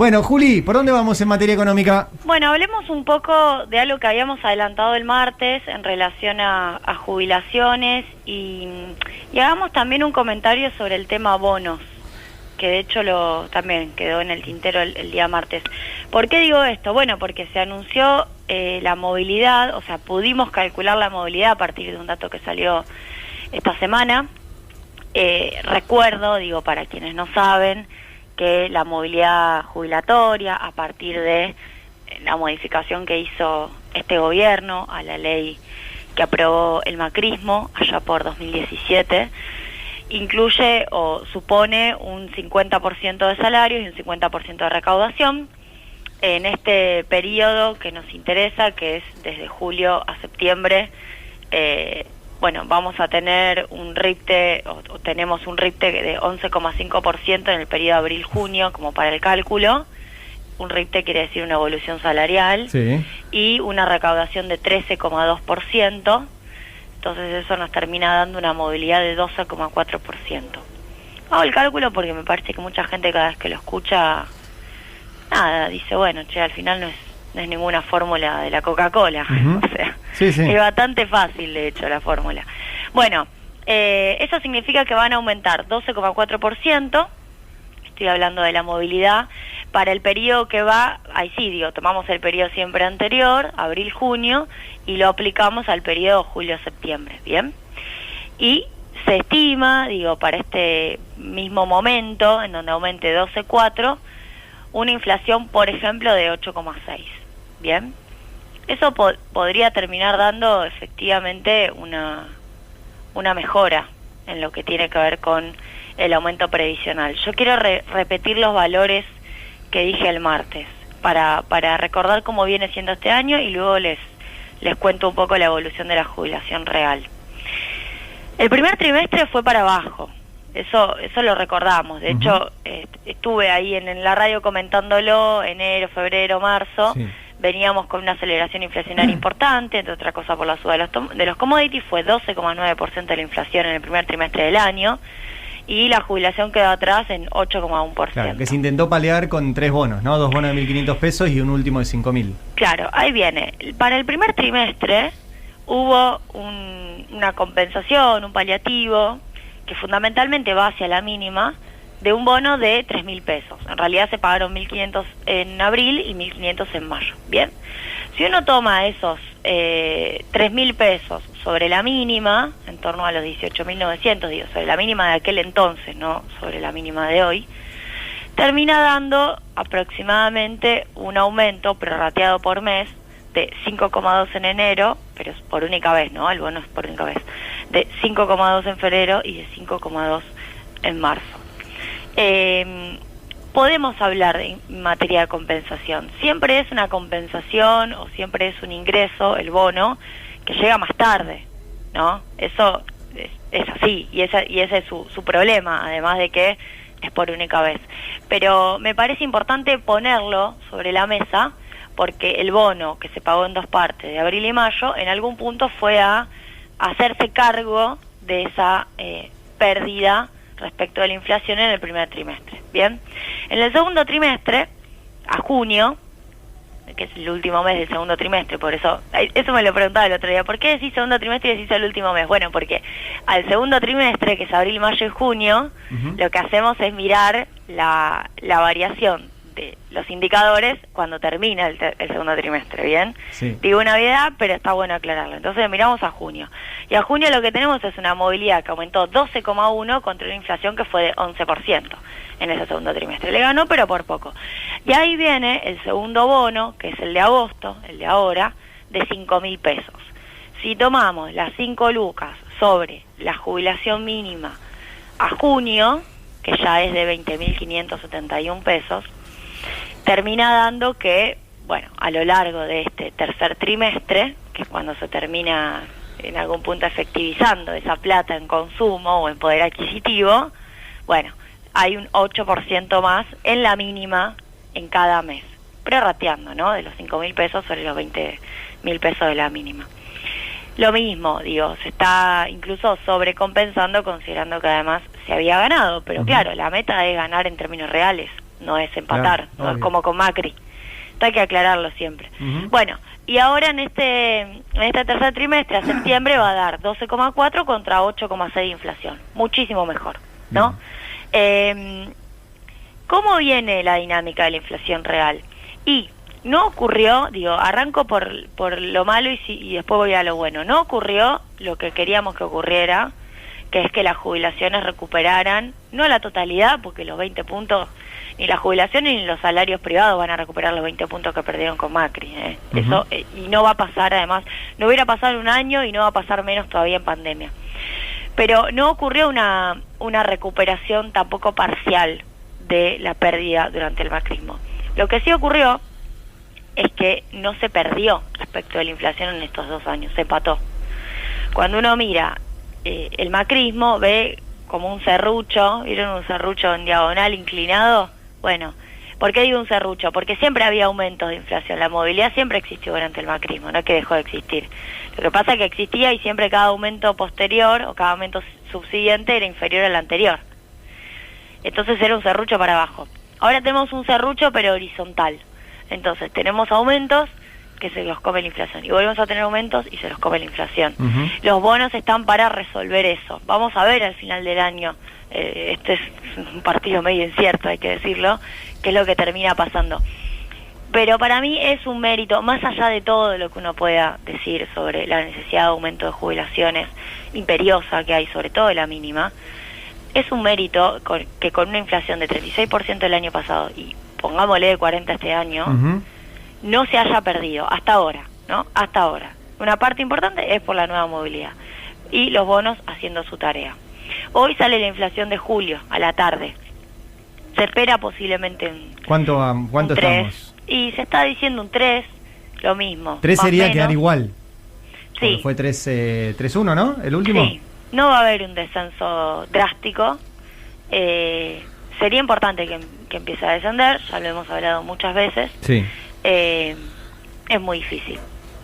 Bueno, Juli, ¿por dónde vamos en materia económica? Bueno, hablemos un poco de algo que habíamos adelantado el martes en relación a jubilaciones y hagamos también un comentario sobre el tema bonos, que de hecho también quedó en el tintero el día martes. ¿Por qué digo esto? Bueno, porque se anunció la movilidad, o sea, pudimos calcular la movilidad a partir de un dato que salió esta semana. Recuerdo, digo, para quienes no saben, que la movilidad jubilatoria, a partir de la modificación que hizo este gobierno a la ley que aprobó el macrismo allá por 2017, incluye o supone un 50% de salarios y un 50% de recaudación. En este periodo que nos interesa, que es desde julio a septiembre, bueno, vamos a tener un RIPTE, o tenemos un RIPTE de 11,5% en el periodo abril-junio, como para el cálculo. Un RIPTE quiere decir una evolución salarial, Sí. y una recaudación de 13,2%. Entonces eso nos termina dando una movilidad de 12,4%. Hago el cálculo porque me parece que mucha gente cada vez que lo escucha, nada, dice, bueno, che, al final no es ninguna fórmula de la Coca-Cola. Uh-huh. O sea, sí. es bastante fácil, de hecho, la fórmula. Bueno, eso significa que van a aumentar 12,4%, estoy hablando de la movilidad, para el periodo que va, ahí sí, digo, tomamos el periodo siempre anterior, abril-junio, y lo aplicamos al periodo julio-septiembre, ¿bien? Y se estima, digo, para este mismo momento, en donde aumente 12,4%, una inflación, por ejemplo, de 8,6%, ¿bien? Eso podría terminar dando efectivamente una mejora en lo que tiene que ver con el aumento previsional. Yo quiero repetir los valores que dije el martes, para recordar cómo viene siendo este año, y luego les cuento un poco la evolución de la jubilación real. El primer trimestre fue para abajo, eso lo recordamos. De hecho, estuve ahí en la radio comentándolo, enero, febrero, marzo. Sí. Veníamos con una aceleración inflacionaria importante, entre otras cosas por la suba de los commodities. Fue 12,9% de la inflación en el primer trimestre del año, y la jubilación quedó atrás en 8,1%. Claro, que se intentó paliar con 3 bonos, ¿no? 2 bonos de 1.500 pesos y un último de 5.000. Claro, ahí viene. Para el primer trimestre hubo una compensación, un paliativo, que fundamentalmente va hacia la mínima, de un bono de 3.000 pesos. En realidad se pagaron 1.500 en abril y 1.500 en mayo. Bien, si uno toma esos 3.000 pesos sobre la mínima, en torno a los 18.900, digo, sobre la mínima de aquel entonces, no sobre la mínima de hoy, termina dando aproximadamente un aumento prorrateado por mes de 5,2 en enero, pero es por única vez, ¿no? El bono es por única vez, de 5,2 en febrero y de 5,2 en marzo. Podemos hablar en materia de compensación. Siempre es una compensación o siempre es un ingreso, el bono, que llega más tarde, ¿no? Eso es así, y ese es su problema, además de que es por única vez. Pero me parece importante ponerlo sobre la mesa, porque el bono que se pagó en 2 partes, de abril y mayo, en algún punto fue a hacerse cargo de esa pérdida respecto de la inflación en el primer trimestre. Bien, en el segundo trimestre, a junio, que es el último mes del segundo trimestre, por eso me lo preguntaba el otro día, ¿por qué decís segundo trimestre y decís el último mes? Bueno, porque al segundo trimestre, que es abril, mayo y junio, lo que hacemos es mirar la variación de los indicadores cuando termina el segundo trimestre, ¿bien? Sí. Digo una obviedad, pero está bueno aclararlo. Entonces miramos a junio. Y a junio lo que tenemos es una movilidad que aumentó 12,1 contra una inflación que fue de 11% en ese segundo trimestre. Le ganó, pero por poco. Y ahí viene el segundo bono, que es el de agosto, el de ahora, de 5.000 pesos. Si tomamos las 5 lucas sobre la jubilación mínima a junio, que ya es de 20.571 pesos, termina dando que, bueno, a lo largo de este tercer trimestre, que es cuando se termina en algún punto efectivizando esa plata en consumo o en poder adquisitivo, bueno, hay un 8% más en la mínima en cada mes, prorrateando, ¿no? De los 5.000 pesos sobre los 20.000 pesos de la mínima. Lo mismo, digo, se está incluso sobrecompensando, considerando que además se había ganado, pero claro, la meta es ganar en términos reales, no es empatar, Claro, no es obvio. como con Macri. Esto hay que aclararlo siempre. Bueno, y ahora en este tercer trimestre, a septiembre, va a dar 12,4 contra 8,6 de inflación. Muchísimo mejor, ¿no? ¿Cómo viene la dinámica de la inflación real? Y no ocurrió, arranco por lo malo y después voy a lo bueno. No ocurrió lo que queríamos que ocurriera, que es que las jubilaciones recuperaran, no la totalidad, porque los 20 puntos, ni las jubilaciones ni los salarios privados van a recuperar los 20 puntos que perdieron con Macri. Eso, y no va a pasar, además, no hubiera pasado en un año y no va a pasar menos todavía en pandemia. Pero no ocurrió una recuperación tampoco parcial de la pérdida durante el macrismo. Lo que sí ocurrió es que no se perdió respecto de la inflación en estos 2 años, se empató. Cuando uno mira el macrismo, ve como un serrucho, ¿vieron un serrucho en diagonal inclinado? Bueno, ¿por qué digo un serrucho? Porque siempre había aumentos de inflación, la movilidad siempre existió durante el macrismo, no es que dejó de existir. Lo que pasa es que existía y siempre cada aumento posterior o cada aumento subsiguiente era inferior al anterior. Entonces era un serrucho para abajo. Ahora tenemos un serrucho pero horizontal. Entonces tenemos aumentos que se los come la inflación y volvemos a tener aumentos y se los come la inflación. Los bonos están para resolver eso. Vamos a ver al final del año, este es un partido medio incierto, hay que decirlo, qué es lo que termina pasando. Pero para mí es un mérito, más allá de todo lo que uno pueda decir sobre la necesidad de aumento de jubilaciones imperiosa que hay, sobre todo de la mínima, es un mérito que con una inflación de 36% el año pasado y pongámosle de 40 este año, no se haya perdido hasta ahora, ¿no? Hasta ahora. Una parte importante es por la nueva movilidad y los bonos haciendo su tarea. Hoy sale la inflación de julio a la tarde. Se espera posiblemente ¿Cuánto un 3, estamos? y se está diciendo un 3, lo mismo. 3 sería menos. quedar igual. Sí. Fue 3-1, ¿no? El último. Sí. No va a haber un descenso drástico. Sería importante que empiece a descender, ya lo hemos hablado muchas veces. Sí. Es muy difícil.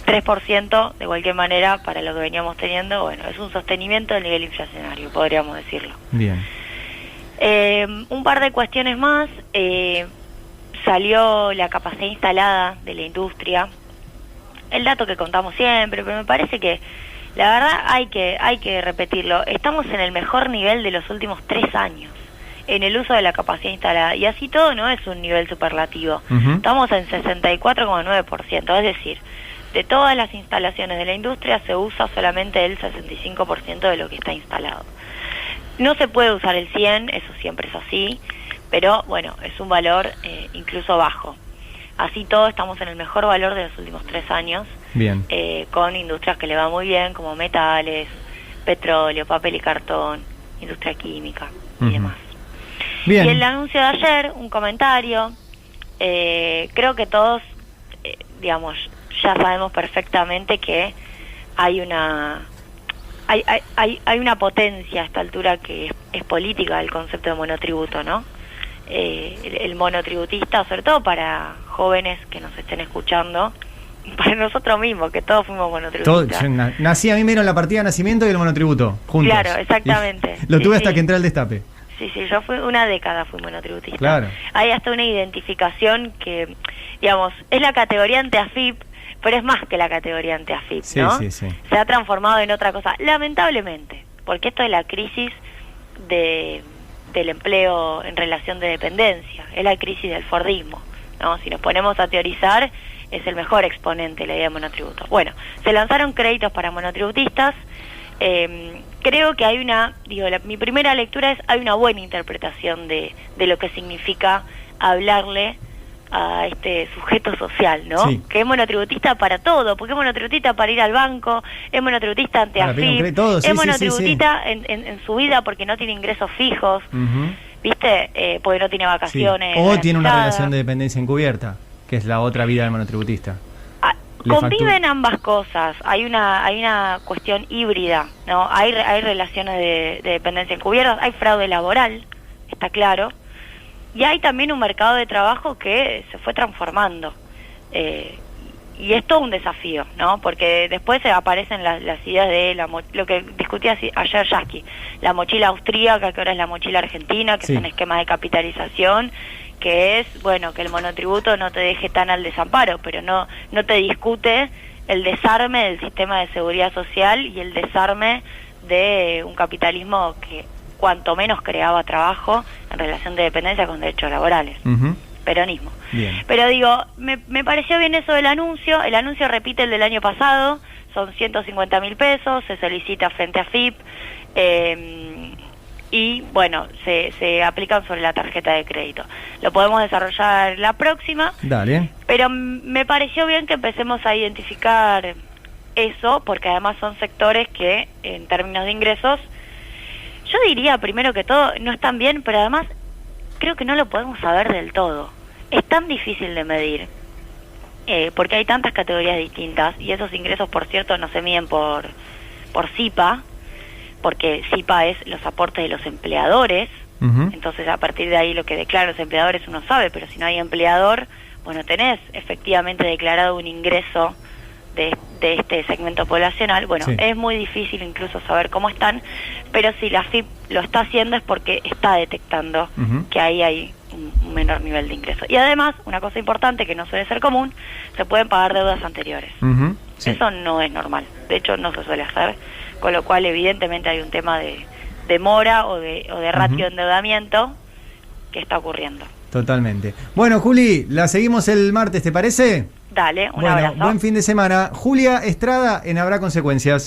3% de cualquier manera para lo que veníamos teniendo, bueno, es un sostenimiento del nivel inflacionario, podríamos decirlo. Bien. Un par de cuestiones más. Salió la capacidad instalada de la industria. El dato que contamos siempre, pero me parece que la verdad hay que repetirlo. Estamos en el mejor nivel de los últimos 3 años en el uso de la capacidad instalada. Y así todo no es un nivel superlativo. Estamos en 64,9%. Es decir, de todas las instalaciones de la industria se usa solamente el 65% de lo que está instalado. No se puede usar el 100%, eso siempre es así, pero bueno, es un valor incluso bajo. Así todo estamos en el mejor valor de los últimos 3 años. Bien. Con industrias que le va muy bien, como metales, petróleo, papel y cartón, industria química y demás. Bien. Y el anuncio de ayer, un comentario, creo que todos, digamos, ya sabemos perfectamente que hay una potencia a esta altura que es política el concepto de monotributo, ¿no? El monotributista, sobre todo para jóvenes que nos estén escuchando, para nosotros mismos, que todos fuimos monotributistas. Yo nací, a mí me dieron la partida de nacimiento y el monotributo, juntos. Claro, exactamente. Lo tuve Sí, hasta sí. que entré al destape. Sí, yo fui una década, fui monotributista. Claro. Hay hasta una identificación que, digamos, es la categoría ante AFIP, pero es más que la categoría ante AFIP, Sí, ¿no? sí, sí. Se ha transformado en otra cosa, lamentablemente, porque esto es la crisis del empleo en relación de dependencia, es la crisis del fordismo, ¿no? Si nos ponemos a teorizar, es el mejor exponente la idea de monotributo. Bueno, se lanzaron créditos para monotributistas. Creo que hay mi primera lectura es, hay una buena interpretación de lo que significa hablarle a este sujeto social, ¿no? Sí. Que es monotributista para todo, porque es monotributista para ir al banco, es monotributista ante Para pedir un AFIP, crédito, todo, sí, es sí, monotributista en su vida porque no tiene ingresos fijos, ¿viste? Porque no tiene Sí. vacaciones. O tiene una garantizadas. relación de dependencia encubierta, que es la otra vida del monotributista. Conviven ambas cosas, hay una cuestión híbrida, ¿no? Hay relaciones de dependencia encubiertas, hay fraude laboral, está claro, y hay también un mercado de trabajo que se fue transformando, y es todo un desafío, ¿no? Porque después aparecen las ideas de lo que discutía ayer Yasky, la mochila austríaca, que ahora es la mochila argentina, que Sí. son esquemas de capitalización, que es, bueno, que el monotributo no te deje tan al desamparo, pero no te discute el desarme del sistema de seguridad social y el desarme de un capitalismo que cuanto menos creaba trabajo en relación de dependencia con derechos laborales. Peronismo. Bien. Pero digo, me pareció bien eso del anuncio. El anuncio repite el del año pasado, son 150.000 pesos, se solicita frente a FIP, y bueno, se aplican sobre la tarjeta de crédito. Lo podemos desarrollar la próxima. Dale. Pero me pareció bien que empecemos a identificar eso, porque además son sectores que, en términos de ingresos, yo diría primero que todo, no están bien, pero además creo que no lo podemos saber del todo. Es tan difícil de medir, porque hay tantas categorías distintas, y esos ingresos, por cierto, no se miden por CIPA, porque CIPA es los aportes de los empleadores. Entonces a partir de ahí lo que declaran los empleadores uno sabe, pero si no hay empleador, bueno, tenés efectivamente declarado un ingreso de este segmento poblacional. Bueno, sí, es muy difícil incluso saber cómo están, pero si la FIP lo está haciendo es porque está detectando que ahí hay un menor nivel de ingreso. Y además, una cosa importante que no suele ser común, se pueden pagar deudas anteriores. Sí. Eso no es normal, de hecho no se suele hacer, con lo cual evidentemente hay un tema de demora o de ratio de endeudamiento que está ocurriendo. Totalmente. Bueno, Juli, la seguimos el martes, ¿te parece? Dale, un abrazo. Buen fin de semana. Julia Estrada en Habrá Consecuencias.